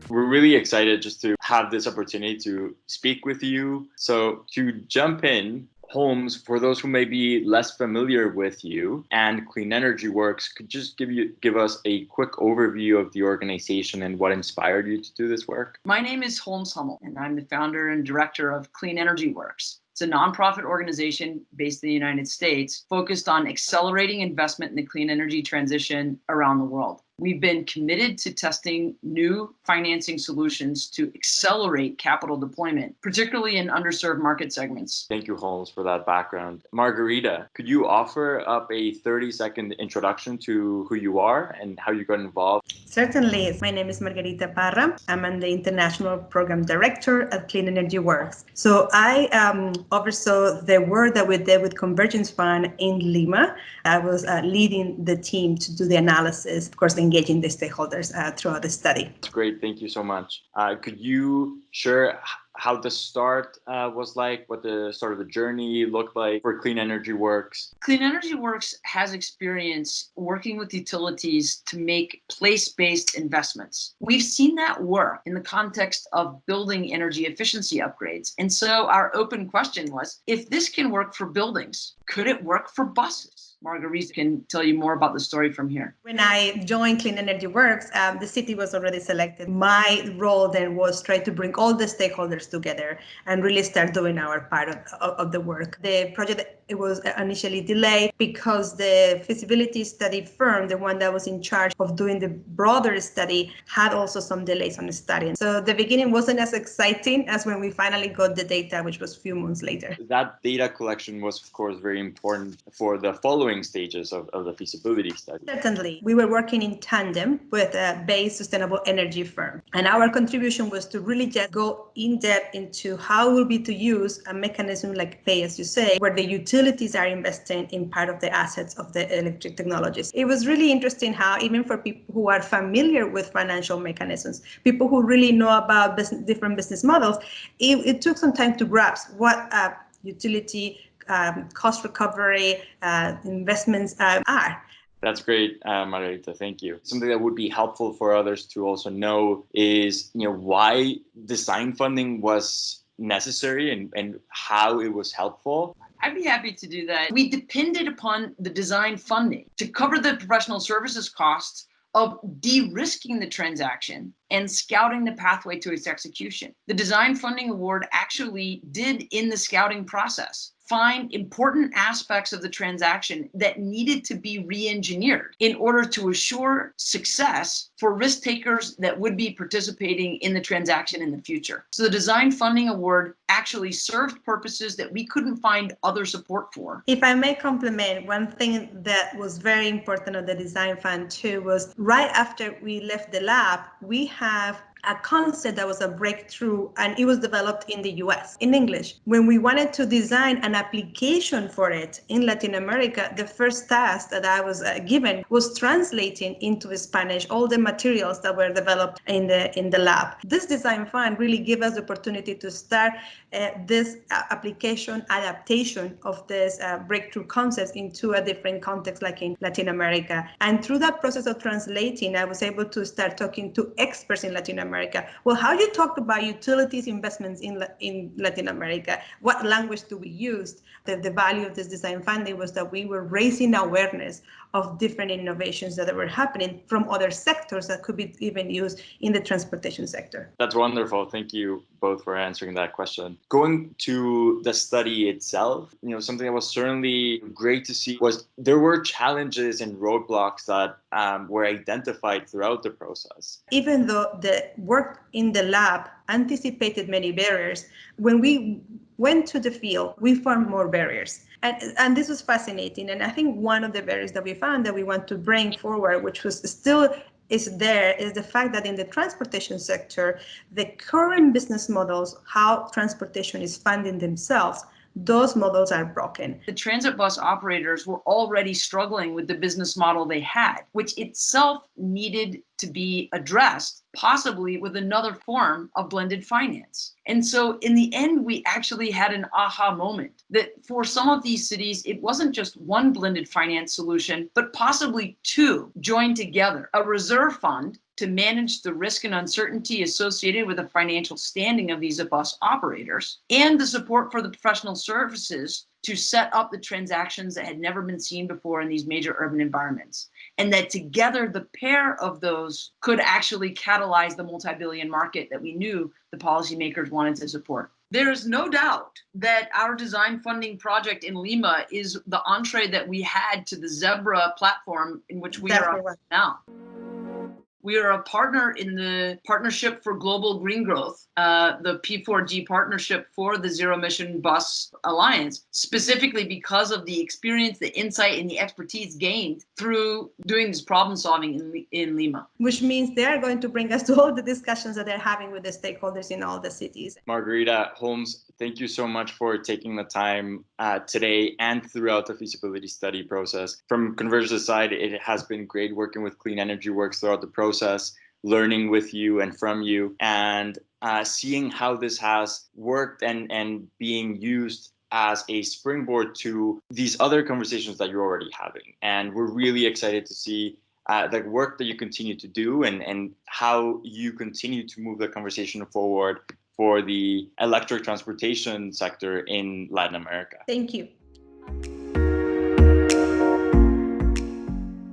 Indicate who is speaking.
Speaker 1: We're really excited just to have this opportunity to speak with you. So to jump in, Holmes, for those who may be less familiar with you and Clean Energy Works, could just give us a quick overview of the organization and what inspired you to do this work?
Speaker 2: My name is Holmes Hummel, and I'm the founder and director of Clean Energy Works. It's a nonprofit organization based in the United States focused on accelerating investment in the clean energy transition around the world. We've been committed to testing new financing solutions to accelerate capital deployment, particularly in underserved market segments.
Speaker 1: Thank you, Holmes, for that background. Margarita, could you offer up a 30-second introduction to who you are and how you got involved?
Speaker 3: Certainly. My name is Margarita Parra. I'm the International Program Director at Clean Energy Works. So I oversaw the work that we did with Convergence Fund in Lima. I was leading the team to do the analysis, of course, engaging the stakeholders throughout the study.
Speaker 1: That's great. Thank you so much. Could you share how the start was like, what the start of the journey looked like for Clean Energy Works?
Speaker 2: Clean Energy Works has experience working with utilities to make place-based investments. We've seen that work in the context of building energy efficiency upgrades. And so our open question was, if this can work for buildings, could it work for buses? Margarita can tell you more about the story from here.
Speaker 3: When I joined Clean Energy Works, the city was already selected. My role then was try to bring all the stakeholders together and really start doing our part of the work. The project, it was initially delayed because the feasibility study firm, the one that was in charge of doing the broader study, had also some delays on the study. So the beginning wasn't as exciting as when we finally got the data, which was a few months later.
Speaker 1: That data collection was, of course, very important for the following stages of the feasibility study.
Speaker 3: Certainly. We were working in tandem with a base sustainable energy firm. And our contribution was to really just go in depth into how it will be to use a mechanism like pay, as you say, where the utilities are investing in part of the assets of the electric technologies. It was really interesting how even for people who are familiar with financial mechanisms, people who really know about different business models, it took some time to grasp what a utility cost recovery investments are.
Speaker 1: That's great, Margarita. Thank you. Something that would be helpful for others to also know is, why design funding was necessary and how it was helpful.
Speaker 2: I'd be happy to do that. We depended upon the design funding to cover the professional services costs of de-risking the transaction and scouting the pathway to its execution. The Design Funding Award actually did, in the scouting process, find important aspects of the transaction that needed to be re-engineered in order to assure success for risk takers that would be participating in the transaction in the future. So the Design Funding Award actually served purposes that we couldn't find other support for.
Speaker 3: If I may compliment, one thing that was very important on the Design Fund too was right after we left the lab, we have a concept that was a breakthrough, and it was developed in the US in English. When we wanted to design an application for it in Latin America, the first task that I was given was translating into Spanish all the materials that were developed in the lab. This design fund really gave us the opportunity to start this application adaptation of this breakthrough concepts into a different context like in Latin America. And through that process of translating, I was able to start talking to experts in Latin America. Well, how do you talk about utilities investments in Latin America? What language do we use? The value of this design funding was that we were raising awareness of different innovations that were happening from other sectors that could be even used in the transportation sector.
Speaker 1: That's wonderful. Thank you both for answering that question. Going to the study itself, something that was certainly great to see was there were challenges and roadblocks that were identified throughout the process.
Speaker 3: Even though the work in the lab anticipated many barriers, when we went to the field, we found more barriers. And this was fascinating. And I think one of the barriers that we found that we want to bring forward, which was still is there, is the fact that in the transportation sector, the current business models, how transportation is funding themselves, those models are broken.
Speaker 2: The transit bus operators were already struggling with the business model they had, which itself needed to be addressed, possibly with another form of blended finance. And so in the end, we actually had an aha moment that for some of these cities, it wasn't just one blended finance solution, but possibly two joined together, a reserve fund to manage the risk and uncertainty associated with the financial standing of these bus operators, and the support for the professional services to set up the transactions that had never been seen before in these major urban environments. And that together, the pair of those could actually catalyze the multi-billion market that we knew the policymakers wanted to support. There is no doubt that our design funding project in Lima is the entree that we had to the Zebra platform in which we are now. We are a partner in the Partnership for Global Green Growth, the P4G partnership for the Zero Emission Bus Alliance, specifically because of the experience, the insight, and the expertise gained through doing this problem solving in Lima.
Speaker 3: Which means they are going to bring us to all the discussions that they're having with the stakeholders in all the cities.
Speaker 1: Margarita, Holmes, thank you so much for taking the time today and throughout the feasibility study process. From Convergence's side, it has been great working with Clean Energy Works throughout the process, learning with you and from you, and seeing how this has worked and being used as a springboard to these other conversations that you're already having. And we're really excited to see the work that you continue to do and how you continue to move the conversation forward for the electric transportation sector in Latin America.
Speaker 3: Thank you.